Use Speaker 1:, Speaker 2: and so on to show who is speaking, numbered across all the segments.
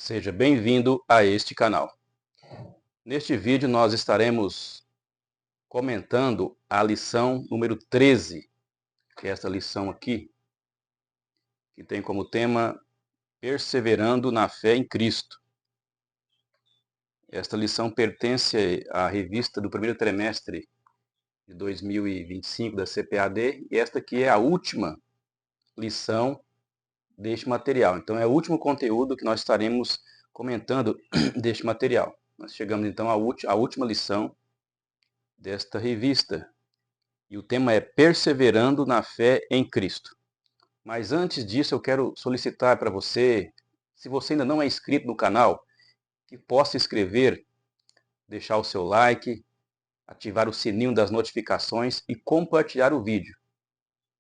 Speaker 1: Seja bem-vindo a este canal. Neste vídeo nós estaremos comentando a lição número 13, que é esta lição aqui, que tem como tema Perseverando na Fé em Cristo. Esta lição pertence à revista do primeiro trimestre de 2025 da CPAD e esta aqui é a última lição deste material. Então é o último conteúdo que nós estaremos comentando deste material. Nós chegamos então à última lição desta revista. E o tema é Perseverando na Fé em Cristo. Mas antes disso eu quero solicitar para você, se você ainda não é inscrito no canal, que possa inscrever, deixar o seu like, ativar o sininho das notificações e compartilhar o vídeo.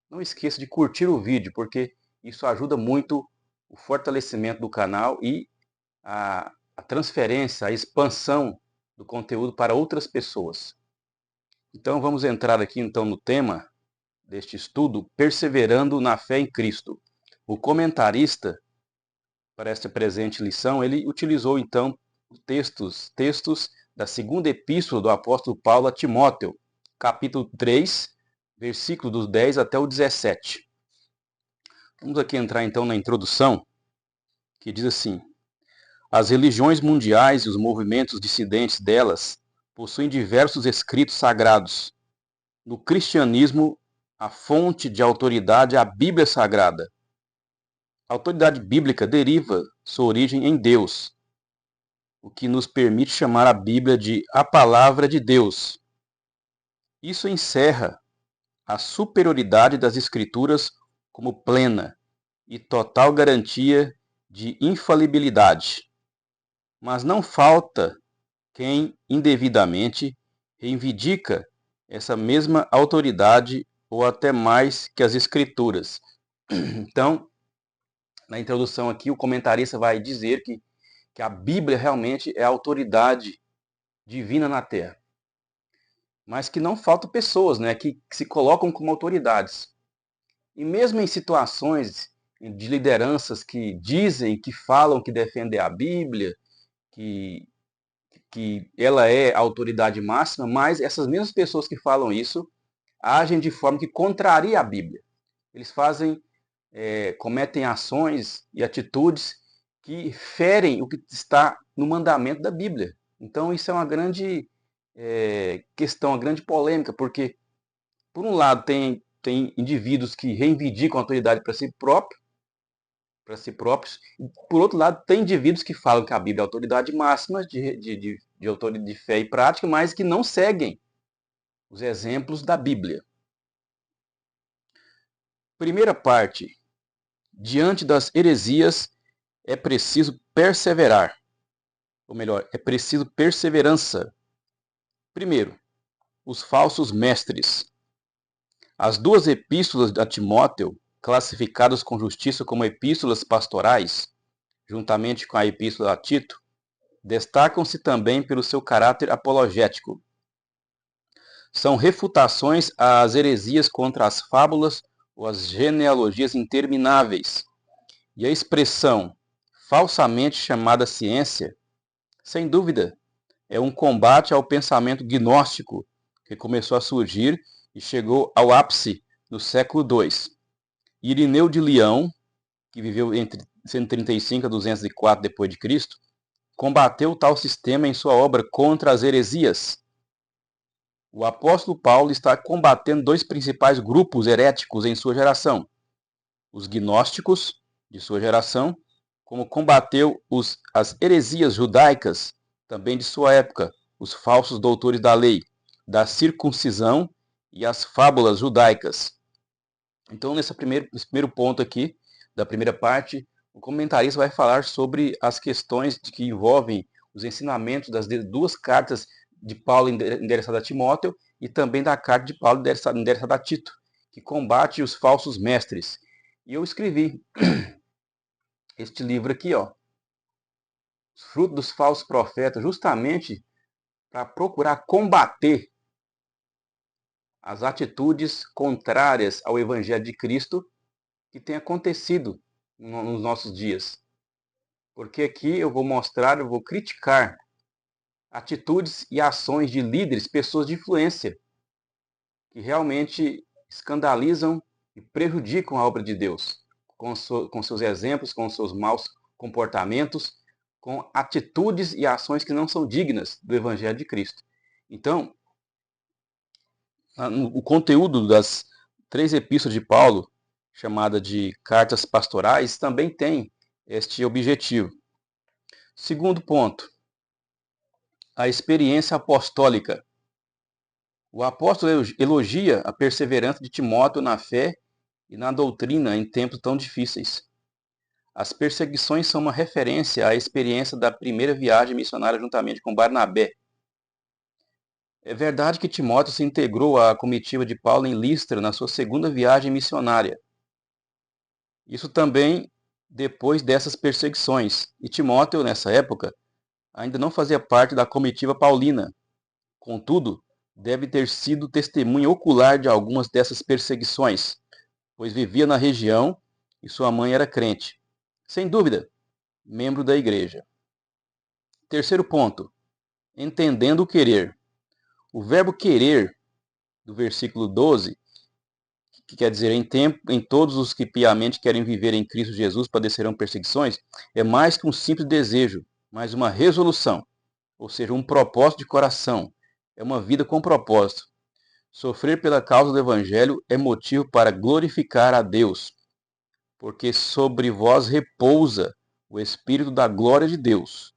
Speaker 1: Não esqueça de curtir o vídeo, porque isso ajuda muito o fortalecimento do canal e a transferência, a expansão do conteúdo para outras pessoas. Então vamos entrar aqui então no tema deste estudo, Perseverando na Fé em Cristo. O comentarista para esta presente lição, ele utilizou então textos da segunda epístola do apóstolo Paulo a Timóteo, capítulo 3, versículo dos 10 até o 17. Vamos aqui entrar então na introdução, que diz assim: as religiões mundiais e os movimentos dissidentes delas possuem diversos escritos sagrados. No cristianismo, a fonte de autoridade é a Bíblia Sagrada. A autoridade bíblica deriva sua origem em Deus, o que nos permite chamar a Bíblia de a Palavra de Deus. Isso encerra a superioridade das Escrituras como plena e total garantia de infalibilidade. Mas não falta quem indevidamente reivindica essa mesma autoridade ou até mais que as Escrituras. Então, na introdução aqui, o comentarista vai dizer que a Bíblia realmente é a autoridade divina na Terra. Mas que não faltam pessoas, né, que se colocam como autoridades. E mesmo em situações de lideranças que dizem, que falam que defendem a Bíblia, que ela é a autoridade máxima, mas essas mesmas pessoas que falam isso agem de forma que contraria a Bíblia. Eles cometem ações e atitudes que ferem o que está no mandamento da Bíblia. Então isso é uma grande questão, uma grande polêmica, porque por um lado tem indivíduos que reivindicam a autoridade para si próprios, e por outro lado tem indivíduos que falam que a Bíblia é a autoridade máxima de fé e prática, mas que não seguem os exemplos da Bíblia. Primeira parte: diante das heresias é preciso perseverar. Ou melhor, é preciso perseverança. Primeiro, os falsos mestres. As duas epístolas a Timóteo, classificadas com justiça como epístolas pastorais, juntamente com a epístola a Tito, destacam-se também pelo seu caráter apologético. São refutações às heresias contra as fábulas ou as genealogias intermináveis. E a expressão falsamente chamada ciência, sem dúvida, é um combate ao pensamento gnóstico que começou a surgir e chegou ao ápice no século II. Irineu de Leão, que viveu entre 135 a 204 d.C., combateu tal sistema em sua obra Contra as Heresias. O apóstolo Paulo está combatendo dois principais grupos heréticos em sua geração: os gnósticos, de sua geração, como combateu as heresias judaicas, também de sua época, os falsos doutores da lei, da circuncisão e as fábulas judaicas. Então, nesse primeiro ponto aqui, da primeira parte, o comentarista vai falar sobre as questões que envolvem os ensinamentos das duas cartas de Paulo endereçada a Timóteo e também da carta de Paulo endereçada a Tito, que combate os falsos mestres. E eu escrevi este livro aqui, ó, Os Frutos dos Falsos Profetas, justamente para procurar combater as atitudes contrárias ao Evangelho de Cristo que tem acontecido nos nossos dias. Porque aqui eu vou criticar atitudes e ações de líderes, pessoas de influência, que realmente escandalizam e prejudicam a obra de Deus, com seus exemplos, com seus maus comportamentos, com atitudes e ações que não são dignas do Evangelho de Cristo. Então, o conteúdo das 3 epístolas de Paulo, chamada de cartas pastorais, também tem este objetivo. Segundo ponto, a experiência apostólica. O apóstolo elogia a perseverança de Timóteo na fé e na doutrina em tempos tão difíceis. As perseguições são uma referência à experiência da primeira viagem missionária juntamente com Barnabé. É verdade que Timóteo se integrou à comitiva de Paulo em Listra na sua segunda viagem missionária. Isso também depois dessas perseguições. E Timóteo, nessa época, ainda não fazia parte da comitiva paulina. Contudo, deve ter sido testemunha ocular de algumas dessas perseguições, pois vivia na região e sua mãe era crente. Sem dúvida, membro da igreja. Terceiro ponto, entendendo o querer. O verbo querer, do versículo 12, que quer dizer em todos os que piamente querem viver em Cristo Jesus padecerão perseguições, é mais que um simples desejo, mas uma resolução, ou seja, um propósito de coração. É uma vida com propósito. Sofrer pela causa do Evangelho é motivo para glorificar a Deus, porque sobre vós repousa o Espírito da glória de Deus.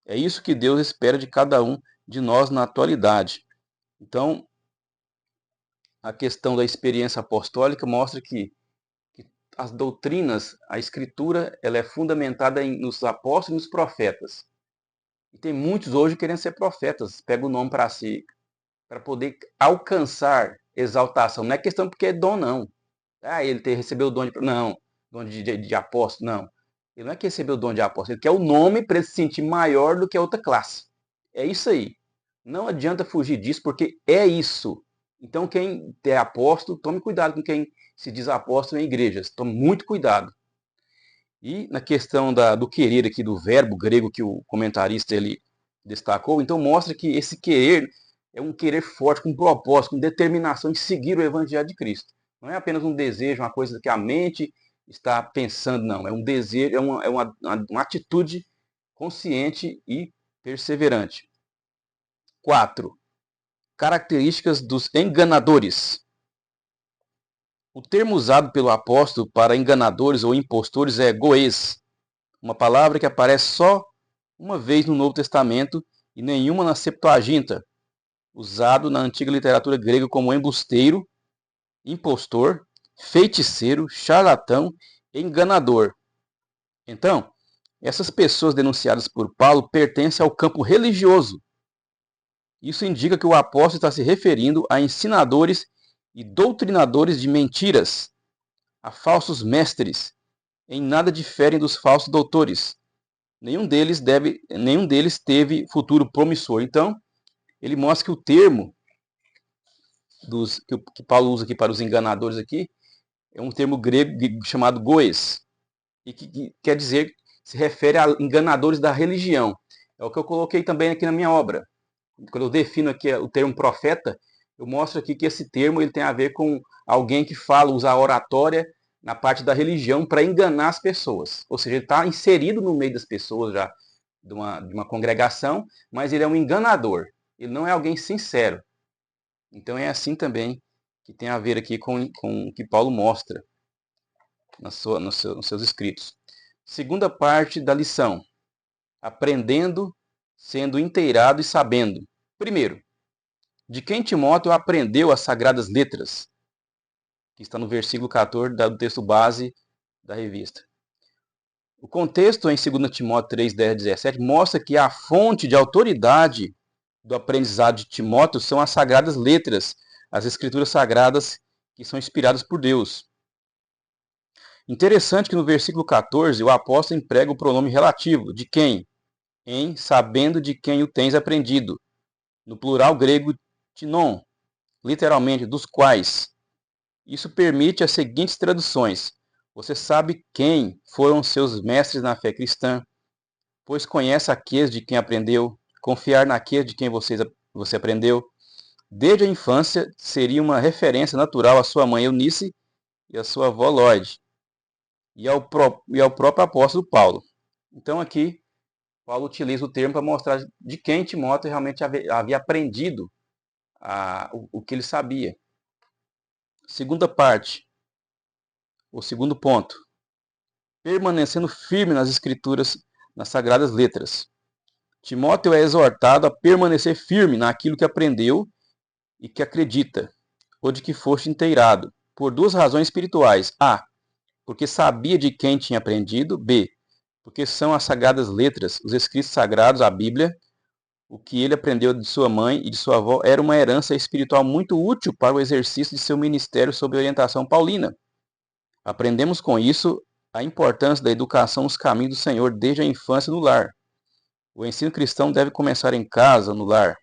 Speaker 1: É isso que Deus espera de cada um de nós na atualidade. Então, a questão da experiência apostólica mostra que as doutrinas, a Escritura, ela é fundamentada nos apóstolos e nos profetas. E tem muitos hoje querendo ser profetas, pega o nome para si, para poder alcançar exaltação. Não é questão porque é dom, não. Ele recebeu o dom de... Não, dom de apóstolo, não. Ele não é que recebeu o dom de apóstolo, ele quer o nome para ele se sentir maior do que a outra classe. É isso aí. Não adianta fugir disso, porque é isso. Então, quem é apóstolo, tome cuidado com quem se diz apóstolo em igrejas. Tome muito cuidado. E na questão do querer aqui, do verbo grego que o comentarista ele destacou, então mostra que esse querer é um querer forte, com propósito, com determinação em seguir o Evangelho de Cristo. Não é apenas um desejo, uma coisa que a mente está pensando, não. É um desejo, é uma atitude consciente e perseverante. 4. Características dos enganadores. O termo usado pelo apóstolo para enganadores ou impostores é goês, uma palavra que aparece só uma vez no Novo Testamento e nenhuma na Septuaginta, usado na antiga literatura grega como embusteiro, impostor, feiticeiro, charlatão e enganador. Então, essas pessoas denunciadas por Paulo pertencem ao campo religioso. Isso indica que o apóstolo está se referindo a ensinadores e doutrinadores de mentiras, a falsos mestres. Em nada diferem dos falsos doutores. Nenhum deles teve futuro promissor. Então, ele mostra que o termo que Paulo usa aqui para os enganadores aqui é um termo grego chamado goes, e que quer dizer, se refere a enganadores da religião. É o que eu coloquei também aqui na minha obra. Quando eu defino aqui o termo profeta, eu mostro aqui que esse termo ele tem a ver com alguém que usa a oratória na parte da religião para enganar as pessoas. Ou seja, ele está inserido no meio das pessoas já, de uma congregação, mas ele é um enganador. Ele não é alguém sincero. Então é assim também que tem a ver aqui com o que Paulo mostra nos seus escritos. Segunda parte da lição. Aprendendo, sendo inteirado e sabendo. Primeiro, de quem Timóteo aprendeu as sagradas letras, que está no versículo 14 do texto base da revista. O contexto em 2 Timóteo 3, 10, 17 mostra que a fonte de autoridade do aprendizado de Timóteo são as sagradas letras, as escrituras sagradas que são inspiradas por Deus. Interessante que no versículo 14 o apóstolo emprega o pronome relativo, de quem? Em sabendo de quem o tens aprendido. No plural grego, tinon, literalmente, dos quais. Isso permite as seguintes traduções. Você sabe quem foram seus mestres na fé cristã. pois conhece aqueles de quem aprendeu, confiar naqueles de quem você aprendeu. Desde a infância, seria uma referência natural à sua mãe Eunice e à sua avó Lloyd, e ao próprio apóstolo Paulo. Então aqui, Paulo utiliza o termo para mostrar de quem Timóteo realmente havia aprendido o que ele sabia. Segunda parte, o segundo ponto, permanecendo firme nas escrituras, nas sagradas letras. Timóteo é exortado a permanecer firme naquilo que aprendeu e que acredita, ou de que foste inteirado, por duas razões espirituais. A, porque sabia de quem tinha aprendido. B, porque são as sagradas letras, os escritos sagrados, a Bíblia. O que ele aprendeu de sua mãe e de sua avó era uma herança espiritual muito útil para o exercício de seu ministério sob orientação paulina. Aprendemos com isso a importância da educação nos caminhos do Senhor desde a infância no lar. O ensino cristão deve começar em casa, no lar.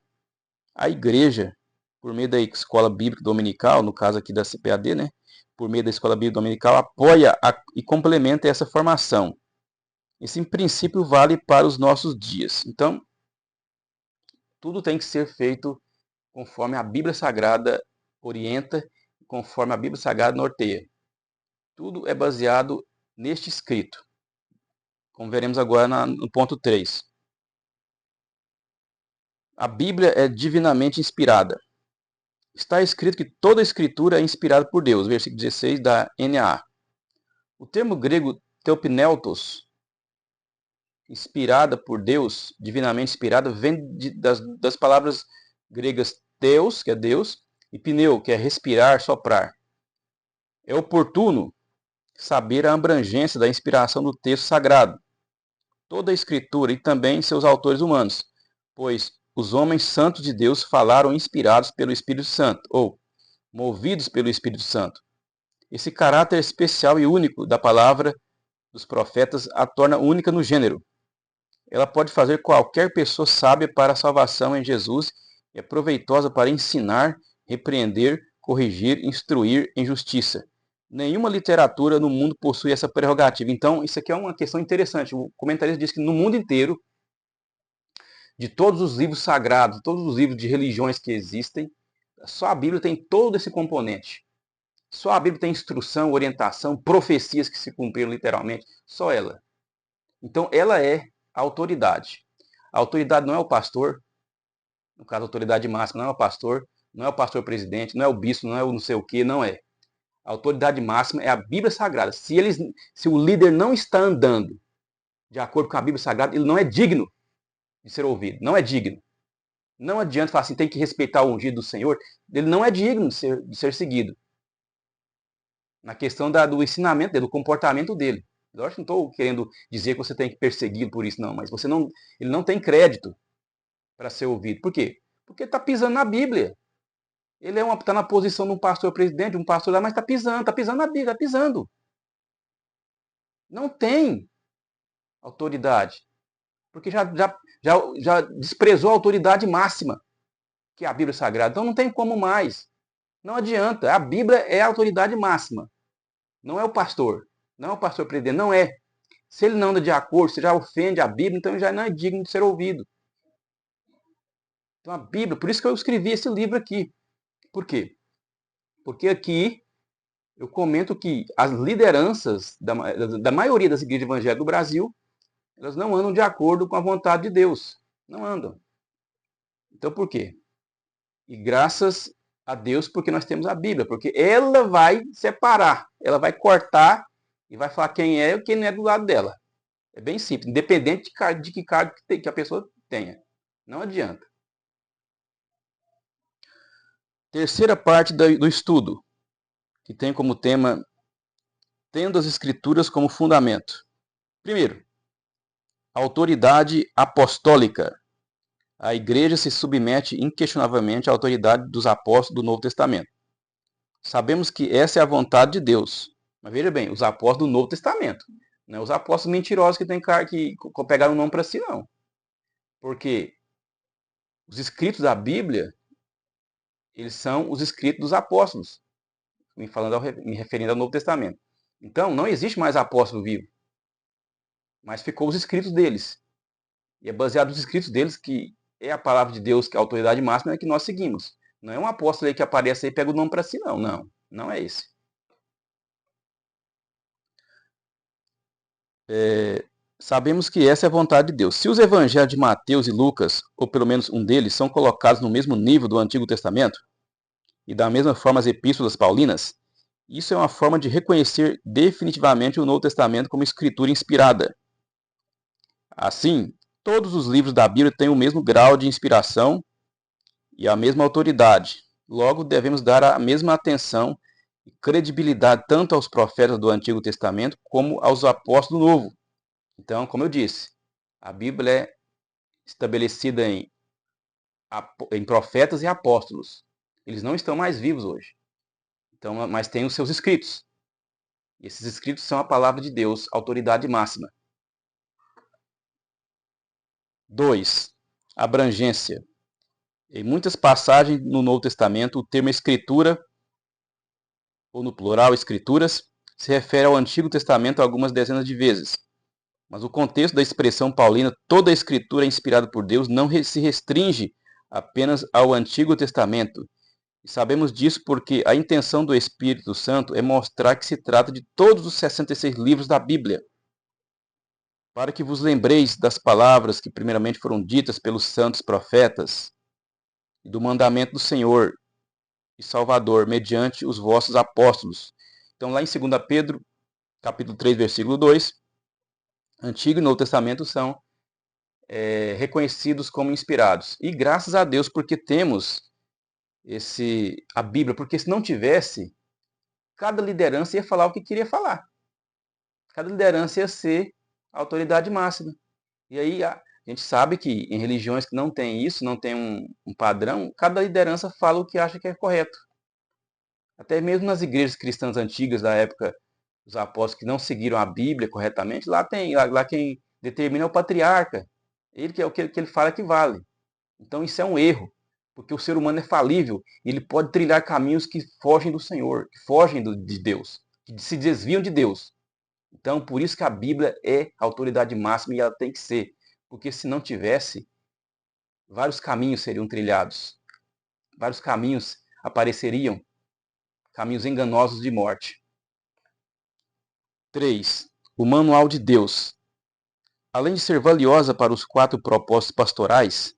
Speaker 1: A igreja, por meio da escola bíblica dominical, no caso aqui da CPAD, né? Por meio da escola bíblica dominical, apoia e complementa essa formação. Isso, em princípio, vale para os nossos dias. Então, tudo tem que ser feito conforme a Bíblia Sagrada orienta, conforme a Bíblia Sagrada norteia. Tudo é baseado neste escrito. Como veremos agora no ponto 3. A Bíblia é divinamente inspirada. Está escrito que toda a escritura é inspirada por Deus, versículo 16 da NAA. O termo grego theopneutos, inspirada por Deus, divinamente inspirada, vem das palavras gregas theos, que é Deus, e pneu, que é respirar, soprar. É oportuno saber a abrangência da inspiração do texto sagrado, toda a escritura e também seus autores humanos, pois os homens santos de Deus falaram inspirados pelo Espírito Santo, ou movidos pelo Espírito Santo. Esse caráter especial e único da palavra dos profetas a torna única no gênero. Ela pode fazer qualquer pessoa sábia para a salvação em Jesus e é proveitosa para ensinar, repreender, corrigir, instruir em justiça. Nenhuma literatura no mundo possui essa prerrogativa. Então, isso aqui é uma questão interessante. O comentarista diz que no mundo inteiro, de todos os livros sagrados, todos os livros de religiões que existem, só a Bíblia tem todo esse componente. Só a Bíblia tem instrução, orientação, profecias que se cumpriram literalmente. Só ela. Então, ela é a autoridade. A autoridade não é o pastor, no caso, a autoridade máxima não é o pastor, não é o pastor presidente, não é o bispo, não é o não sei o que, não é. A autoridade máxima é a Bíblia Sagrada. Se o líder não está andando de acordo com a Bíblia Sagrada, ele não é digno de ser ouvido. Não é digno. Não adianta falar assim, tem que respeitar o ungido do Senhor. Ele não é digno de ser seguido. Na questão do ensinamento dele, do comportamento dele. Eu acho que não estou querendo dizer que você tem que persegui-lo por isso, não. Mas ele não tem crédito para ser ouvido. Por quê? Porque ele está pisando na Bíblia. Ele está na posição de um pastor presidente, um pastor lá, mas está pisando na Bíblia, está pisando. Não tem autoridade. Porque já desprezou a autoridade máxima, que é a Bíblia Sagrada. Então não tem como mais. Não adianta. A Bíblia é a autoridade máxima. Não é o pastor. Não é o pastor presidente. Não é. Se ele não anda de acordo, se já ofende a Bíblia, então ele já não é digno de ser ouvido. Então a Bíblia, por isso que eu escrevi esse livro aqui. Por quê? Porque aqui eu comento que as lideranças da maioria das igrejas evangélicas do Brasil, elas não andam de acordo com a vontade de Deus. Não andam. Então por quê? E graças a Deus porque nós temos a Bíblia, porque ela vai separar, ela vai cortar e vai falar quem é e quem não é do lado dela. É bem simples, independente de que cargo que a pessoa tenha. Não adianta. Terceira parte do estudo, que tem como tema tendo as Escrituras como fundamento. Primeiro, autoridade apostólica. A igreja se submete inquestionavelmente à autoridade dos apóstolos do Novo Testamento. Sabemos que essa é a vontade de Deus. Mas veja bem, os apóstolos do Novo Testamento. Não é os apóstolos mentirosos que pegaram o nome para si, não. Porque os escritos da Bíblia, eles são os escritos dos apóstolos. Me referindo ao Novo Testamento. Então, não existe mais apóstolo vivo. Mas ficou os escritos deles. E é baseado nos escritos deles que é a palavra de Deus, que é a autoridade máxima, é que nós seguimos. Não é um apóstolo aí que aparece aí e pega o nome para si, não. Não, não é esse. Sabemos que essa é a vontade de Deus. Se os evangelhos de Mateus e Lucas, ou pelo menos um deles, são colocados no mesmo nível do Antigo Testamento, e da mesma forma as epístolas paulinas, isso é uma forma de reconhecer definitivamente o Novo Testamento como escritura inspirada. Assim, todos os livros da Bíblia têm o mesmo grau de inspiração e a mesma autoridade. Logo, devemos dar a mesma atenção e credibilidade tanto aos profetas do Antigo Testamento como aos apóstolos do Novo. Então, como eu disse, a Bíblia é estabelecida em profetas e apóstolos. Eles não estão mais vivos hoje. Então, mas tem os seus escritos. E esses escritos são a palavra de Deus, autoridade máxima. 2. Abrangência. Em muitas passagens no Novo Testamento, o termo escritura, ou no plural, escrituras, se refere ao Antigo Testamento algumas dezenas de vezes. Mas o contexto da expressão paulina, toda a escritura é inspirada por Deus, não se restringe apenas ao Antigo Testamento. E sabemos disso porque a intenção do Espírito Santo é mostrar que se trata de todos os 66 livros da Bíblia, para que vos lembreis das palavras que primeiramente foram ditas pelos santos profetas, e do mandamento do Senhor e Salvador, mediante os vossos apóstolos. Então, lá em 2 Pedro, capítulo 3, versículo 2, Antigo e Novo Testamento são reconhecidos como inspirados. E graças a Deus, porque temos a Bíblia, porque se não tivesse, cada liderança ia falar o que queria falar. Cada liderança ia ser a autoridade máxima. E aí a gente sabe que em religiões que não tem isso, não tem um padrão, cada liderança fala o que acha que é correto. Até mesmo nas igrejas cristãs antigas da época dos apóstolos que não seguiram a Bíblia corretamente, lá quem determina é o patriarca. Ele que é o que ele fala que vale. Então isso é um erro, porque o ser humano é falível e ele pode trilhar caminhos que fogem do Senhor, que fogem de Deus, que se desviam de Deus. Então, por isso que a Bíblia é a autoridade máxima e ela tem que ser. Porque se não tivesse, vários caminhos seriam trilhados. Vários caminhos apareceriam, caminhos enganosos de morte. 3. O Manual de Deus. Além de ser valiosa para os 4 propósitos pastorais,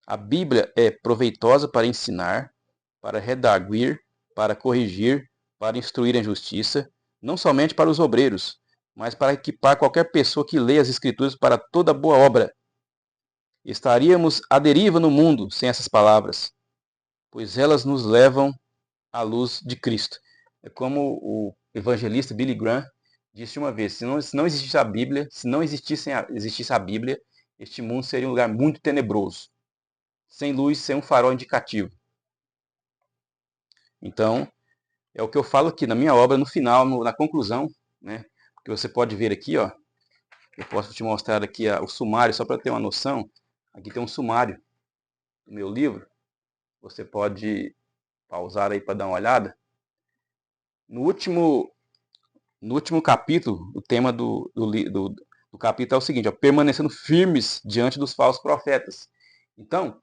Speaker 1: a Bíblia é proveitosa para ensinar, para redarguir, para corrigir, para instruir em justiça, não somente para os obreiros, mas para equipar qualquer pessoa que lê as Escrituras para toda boa obra. Estaríamos à deriva no mundo sem essas palavras, pois elas nos levam à luz de Cristo. É como o evangelista Billy Graham disse uma vez, se não existisse a Bíblia, se não existisse a Bíblia, este mundo seria um lugar muito tenebroso, sem luz, sem um farol indicativo. Então, é o que eu falo aqui na minha obra, no final, na conclusão, né? Que você pode ver aqui, ó. Eu posso te mostrar aqui o sumário, só para ter uma noção. Aqui tem um sumário do meu livro. Você pode pausar aí para dar uma olhada. No último capítulo, o tema do capítulo é o seguinte, ó, permanecendo firmes diante dos falsos profetas. Então,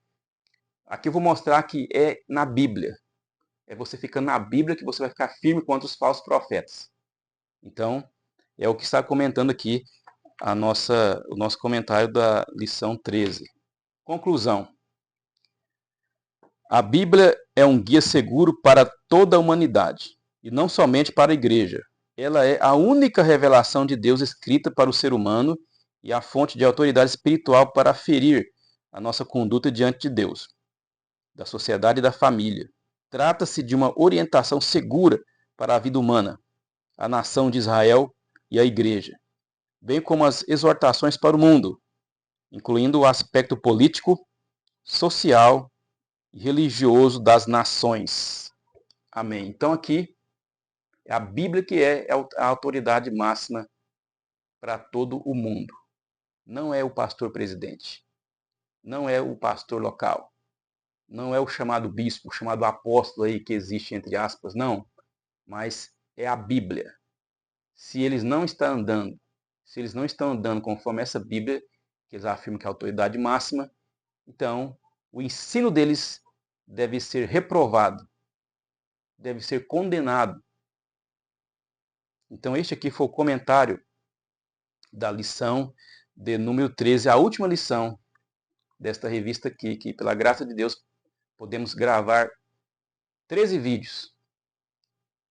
Speaker 1: aqui eu vou mostrar que é na Bíblia. É você ficando na Bíblia que você vai ficar firme contra os falsos profetas. Então, é o que está comentando aqui o nosso comentário da lição 13. Conclusão. A Bíblia é um guia seguro para toda a humanidade, e não somente para a igreja. Ela é a única revelação de Deus escrita para o ser humano e a fonte de autoridade espiritual para aferir a nossa conduta diante de Deus, da sociedade e da família. Trata-se de uma orientação segura para a vida humana, a nação de Israel e a igreja, bem como as exortações para o mundo, incluindo o aspecto político, social e religioso das nações. Amém. Então aqui é a Bíblia que é a autoridade máxima para todo o mundo. Não é o pastor presidente, não é o pastor local, não é o chamado bispo, o chamado apóstolo aí que existe entre aspas, não, mas é a Bíblia. Se eles não estão andando conforme essa Bíblia, que eles afirmam que é a autoridade máxima. Então, o ensino deles deve ser reprovado, deve ser condenado. Então, este aqui foi o comentário da lição de número 13, a última lição desta revista aqui, que pela graça de Deus podemos gravar 13 vídeos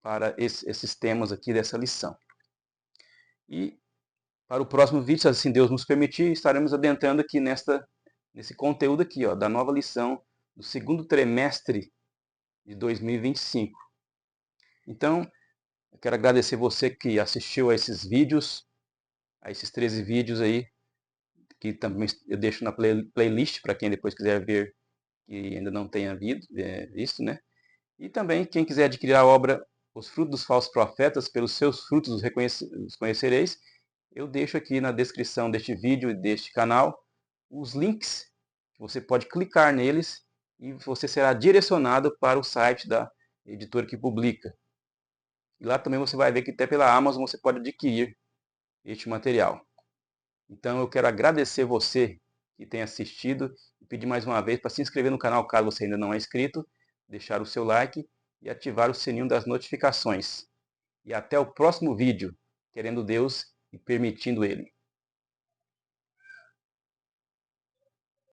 Speaker 1: para esses temas aqui dessa lição. E para o próximo vídeo, se assim Deus nos permitir, estaremos adentrando aqui nesse conteúdo aqui, ó, da nova lição do segundo trimestre de 2025. Então, eu quero agradecer você que assistiu a esses vídeos, a esses 13 vídeos aí, que também eu deixo na playlist para quem depois quiser ver que ainda não tenha visto, né? E também quem quiser adquirir a obra Os Frutos dos Falsos Profetas, pelos seus frutos os conhecereis, eu deixo aqui na descrição deste vídeo e deste canal os links, você pode clicar neles e você será direcionado para o site da editora que publica. E lá também você vai ver que até pela Amazon você pode adquirir este material. Então eu quero agradecer você que tem assistido e pedir mais uma vez para se inscrever no canal caso você ainda não é inscrito, deixar o seu like e ativar o sininho das notificações. E até o próximo vídeo, querendo Deus e permitindo Ele.